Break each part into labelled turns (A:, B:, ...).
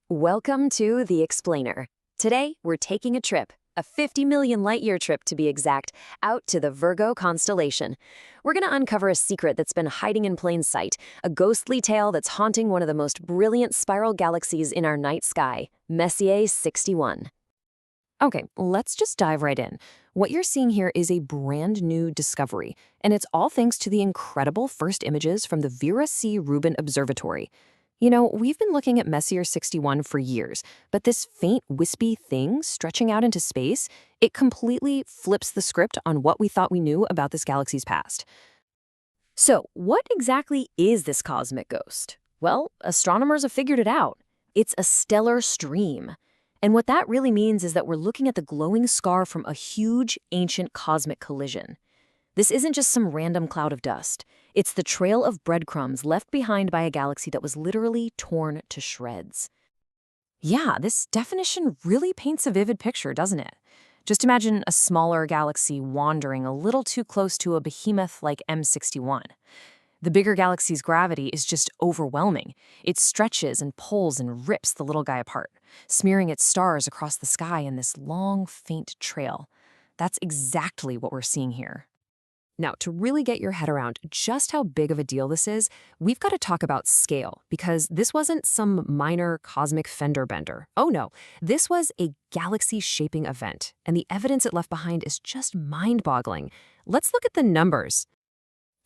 A: Welcome to The Explainer. Today, we're taking a trip, a 50 million light-year trip to be exact, out to the Virgo constellation. We're going to uncover a secret that's been hiding in plain sight, a ghostly tale that's haunting one of the most brilliant spiral galaxies in our night sky, Messier 61. Okay, let's just dive right in. What you're seeing here is a brand new discovery, and it's all thanks to the incredible first images from the Vera C. Rubin Observatory. You know, we've been looking at Messier 61 for years, but this faint, wispy thing stretching out into space, it completely flips the script on what we thought we knew about this galaxy's past. So, what exactly is this cosmic ghost? Well, astronomers have figured it out. It's a stellar stream. And what that really means is that we're looking at the glowing scar from a huge, ancient cosmic collision. This isn't just some random cloud of dust. It's the trail of breadcrumbs left behind by a galaxy that was literally torn to shreds. Yeah, this definition really paints a vivid picture, doesn't it? Just imagine a smaller galaxy wandering a little too close to a behemoth like M61. The bigger galaxy's gravity is just overwhelming. It stretches and pulls and rips the little guy apart, smearing its stars across the sky in this long, faint trail. That's exactly what we're seeing here. Now, to really get your head around just how big of a deal this is, we've got to talk about scale, because this wasn't some minor cosmic fender bender. Oh no, this was a galaxy-shaping event, and the evidence it left behind is just mind-boggling. Let's look at the numbers.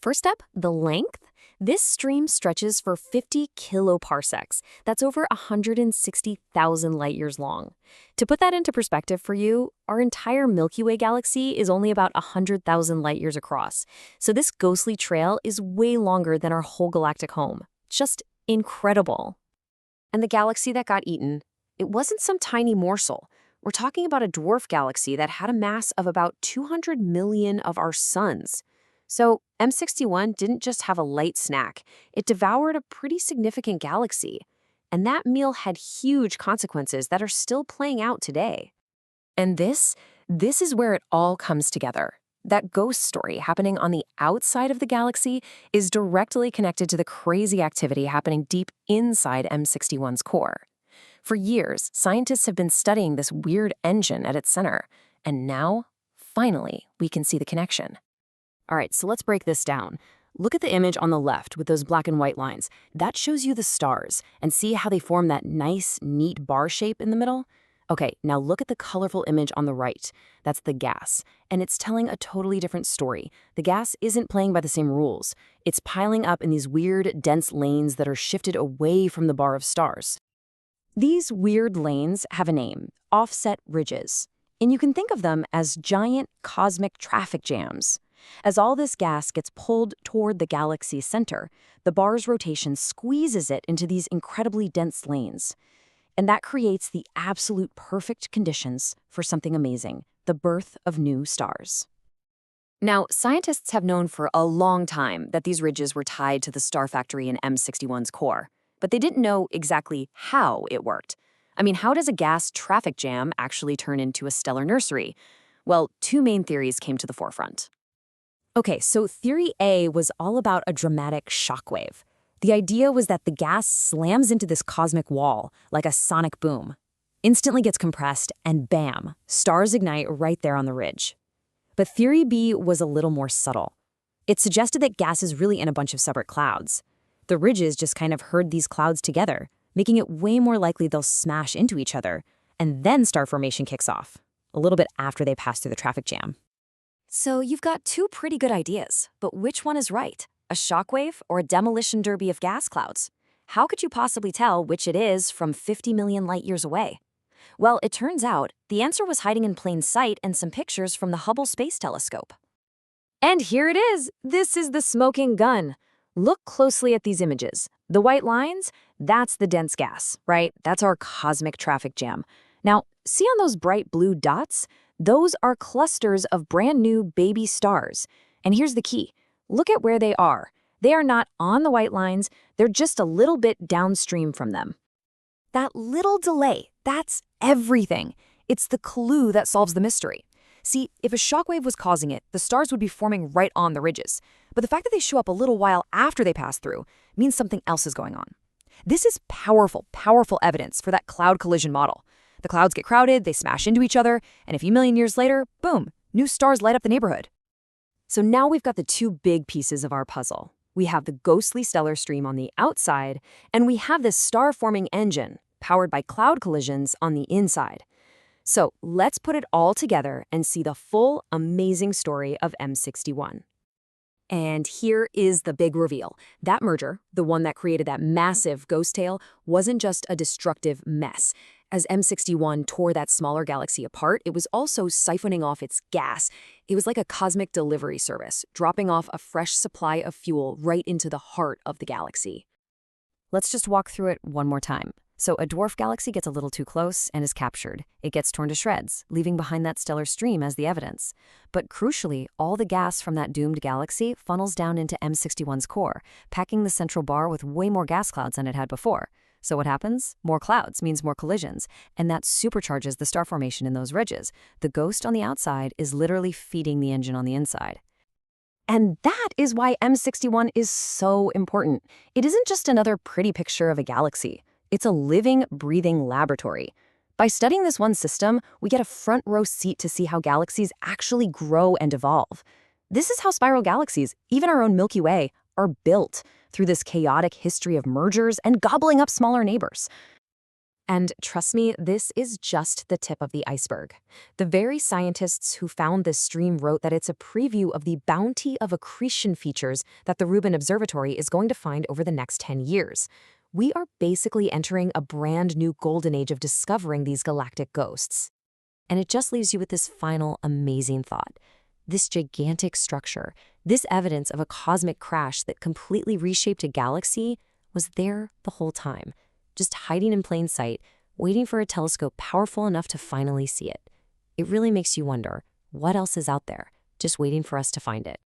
A: First up, the length. This stream stretches for 50 kiloparsecs. That's over 160,000 light-years long. To put that into perspective for you, our entire Milky Way galaxy is only about 100,000 light-years across. So this ghostly trail is way longer than our whole galactic home. Just incredible. And the galaxy that got eaten, it wasn't some tiny morsel. We're talking about a dwarf galaxy that had a mass of about 200 million of our suns. So M61 didn't just have a light snack, it devoured a pretty significant galaxy. And that meal had huge consequences that are still playing out today. And this is where it all comes together. That ghost story happening on the outside of the galaxy is directly connected to the crazy activity happening deep inside M61's core. For years, scientists have been studying this weird engine at its center, and now, finally, we can see the connection. All right, so let's break this down. Look at the image on the left with those black and white lines. That shows you the stars, and see how they form that nice, neat bar shape in the middle? Okay, now look at the colorful image on the right. That's the gas, and it's telling a totally different story. The gas isn't playing by the same rules. It's piling up in these weird, dense lanes that are shifted away from the bar of stars. These weird lanes have a name, offset ridges, and you can think of them as giant cosmic traffic jams. As all this gas gets pulled toward the galaxy's center, the bar's rotation squeezes it into these incredibly dense lanes. And that creates the absolute perfect conditions for something amazing, the birth of new stars. Now, scientists have known for a long time that these ridges were tied to the star factory in M61's core, but they didn't know exactly how it worked. I mean, how does a gas traffic jam actually turn into a stellar nursery? Well, two main theories came to the forefront. Okay, so theory A was all about a dramatic shockwave. The idea was that the gas slams into this cosmic wall like a sonic boom, instantly gets compressed, and bam, stars ignite right there on the ridge. But theory B was a little more subtle. It suggested that gas is really in a bunch of separate clouds. The ridges just kind of herd these clouds together, making it way more likely they'll smash into each other, and then star formation kicks off, a little bit after they pass through the traffic jam. So you've got two pretty good ideas, but which one is right? A shockwave or a demolition derby of gas clouds? How could you possibly tell which it is from 50 million light-years away? Well, it turns out the answer was hiding in plain sight in some pictures from the Hubble Space Telescope. And here it is! This is the smoking gun. Look closely at these images. The white lines, that's the dense gas, right? That's our cosmic traffic jam. Now, see on those bright blue dots? Those are clusters of brand new baby stars. And here's the key. Look at where they are. They are not on the white lines, they're just a little bit downstream from them. That little delay, that's everything. It's the clue that solves the mystery. See, if a shockwave was causing it, the stars would be forming right on the ridges. But the fact that they show up a little while after they pass through means something else is going on.
B: This is powerful, powerful evidence for that cloud collision model. The clouds get crowded, they smash into each other, and a few million years later, boom, new stars light up the neighborhood. So now we've got the two big pieces of our puzzle. We have the ghostly stellar stream on the outside, and we have this star-forming engine powered by cloud collisions on the inside. So let's put it all together and see the full, amazing story of M61. And here is the big reveal. That merger, the one that created that massive ghost tail, wasn't just a destructive mess. As M61 tore that smaller galaxy apart, it was also siphoning off its gas. It was like a cosmic delivery service, dropping off a fresh supply of fuel right into the heart of the galaxy. Let's just walk through it one more time. So a dwarf galaxy gets a little too close and is captured. It gets torn to shreds, leaving behind that stellar stream as the evidence. But crucially, all the gas from that doomed galaxy funnels down into M61's core, packing the central bar with way more gas clouds than it had before. So what happens? More clouds means more collisions, and that supercharges the star formation in those ridges. The ghost on the outside is literally feeding the engine on the inside. And that is why M61 is so important. It isn't just another pretty picture of a galaxy. It's a living, breathing laboratory. By studying this one system, we get a front-row seat to see how galaxies actually grow and evolve. This is how spiral galaxies, even our own Milky Way, are built, through this chaotic history of mergers and gobbling up smaller neighbors. And trust me, this is just the tip of the iceberg. The very scientists who found this stream wrote that it's a preview of the bounty of accretion features that the Rubin Observatory is going to find over the next 10 years. We are basically entering a brand new golden age of discovering these galactic ghosts. And it just leaves you with this final amazing thought. This gigantic structure, this evidence of a cosmic crash that completely reshaped a galaxy, was there the whole time, just hiding in plain sight, waiting for a telescope powerful enough to finally see it. It really makes you wonder, what else is out there, just waiting for us to find it?